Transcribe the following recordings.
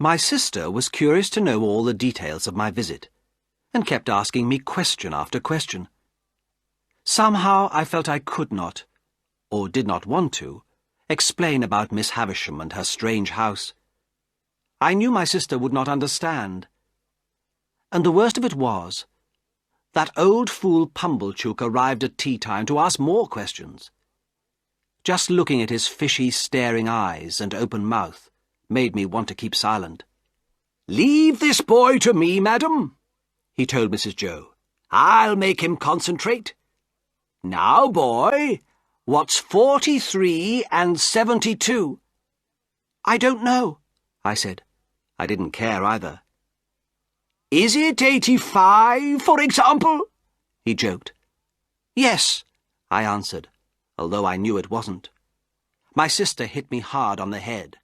My sister was curious to know all the details of my visit, and kept asking me question after question. Somehow I felt I could not, or did not want to, explain about Miss Havisham and her strange house. I knew my sister would not understand. And the worst of it was, that old fool Pumblechook arrived at tea-time to ask more questions. Just looking at his fishy, staring eyes and open mouth made me want to keep silent. "Leave this boy to me, madam," he told Mrs. Joe. "I'll make him concentrate. Now, boy, what's 43 and 72? "I don't know," I said. I didn't care either. "Is it 85, for example?" he joked. "Yes," I answered, although I knew it wasn't. My sister hit me hard on the head.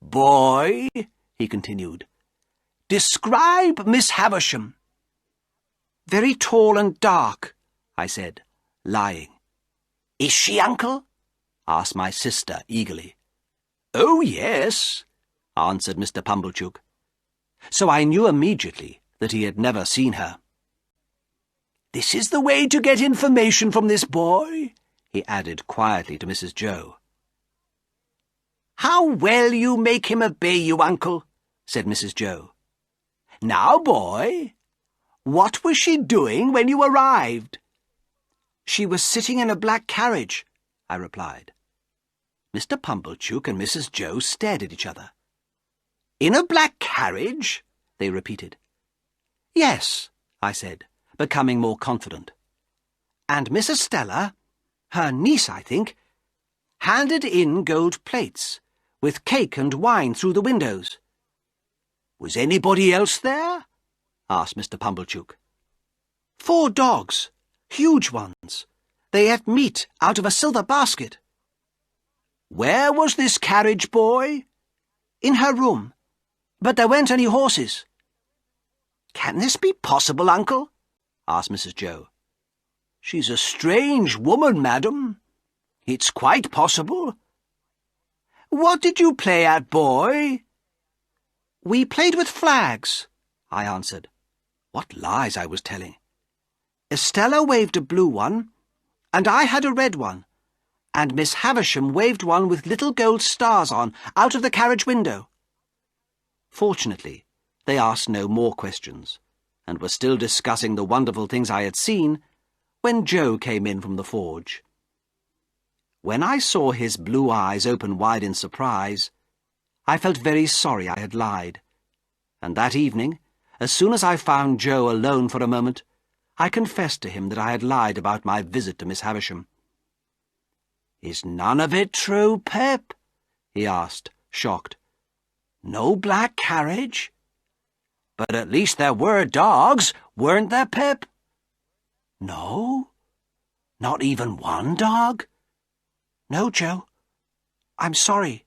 "Boy," he continued, "describe Miss Havisham." "Very tall and dark," I said, lying. "Is she, uncle?" asked my sister eagerly. "Oh, yes," answered Mr. Pumblechook. So I knew immediately that he had never seen her. "This is the way to get information from this boy," he added quietly to Mrs. Joe. "How well you make him obey you, uncle," said Mrs. Joe. "Now, boy, what was she doing when you arrived?" "She was sitting in a black carriage," I replied. Mr. Pumblechook and Mrs. Joe stared at each other. "In a black carriage?" they repeated. "Yes," I said, becoming more confident. "And Miss Estella, her niece, I think, handed in gold plates, with cake and wine through the windows." "Was anybody else there?" asked Mr. Pumblechook. 4 dogs, huge ones. They ate meat out of a silver basket." "Where was this carriage, boy?" "In her room. But there weren't any horses." "Can this be possible, uncle?" asked Mrs. Joe. "She's a strange woman, madam. It's quite possible. What did you play at, boy?" "We played with flags," I answered. What lies I was telling. "Estella waved a blue one, and I had a red one, and Miss Havisham waved one with little gold stars on out of the carriage window." Fortunately, they asked no more questions, and were still discussing the wonderful things I had seen when Joe came in from the forge. When I saw his blue eyes open wide in surprise, I felt very sorry I had lied, and that evening, as soon as I found Joe alone for a moment, I confessed to him that I had lied about my visit to Miss Havisham. "Is none of it true, Pip?" he asked, shocked. "No black carriage? But at least there were dogs, weren't there, Pip?" "No? Not even one dog?" "No, Joe. I'm sorry."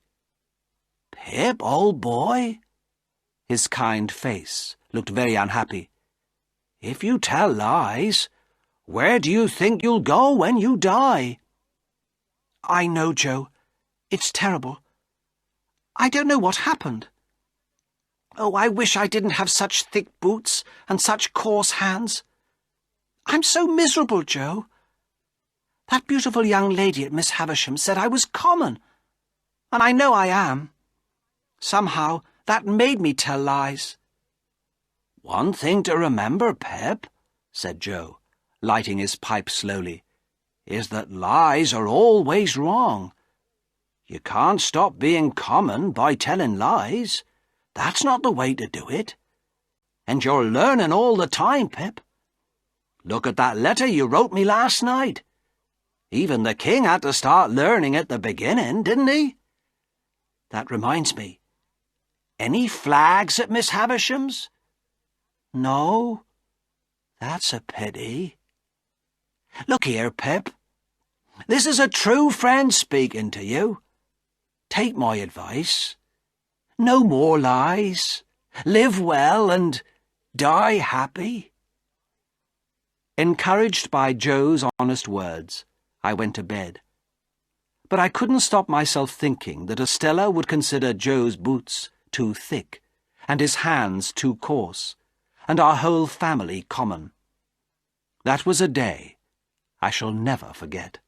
"Pip, old boy?" His kind face looked very unhappy. "If you tell lies, where do you think you'll go when you die?" "I know, Joe. It's terrible. I don't know what happened. Oh, I wish I didn't have such thick boots and such coarse hands. I'm so miserable, Joe. That beautiful young lady at Miss Havisham said I was common, and I know I am. Somehow that made me tell lies." "One thing to remember, Pip," said Joe, lighting his pipe slowly, "is that lies are always wrong. You can't stop being common by telling lies. That's not the way to do it. And you're learning all the time, Pip. Look at that letter you wrote me last night. Even the king had to start learning at the beginning, didn't he? That reminds me. Any flags at Miss Havisham's?" "No. That's a pity." "Look here, Pip. This is a true friend speaking to you. Take my advice. No more lies. Live well and die happy." Encouraged by Joe's honest words, I went to bed. But I couldn't stop myself thinking that Estella would consider Joe's boots too thick, and his hands too coarse, and our whole family common. That was a day I shall never forget.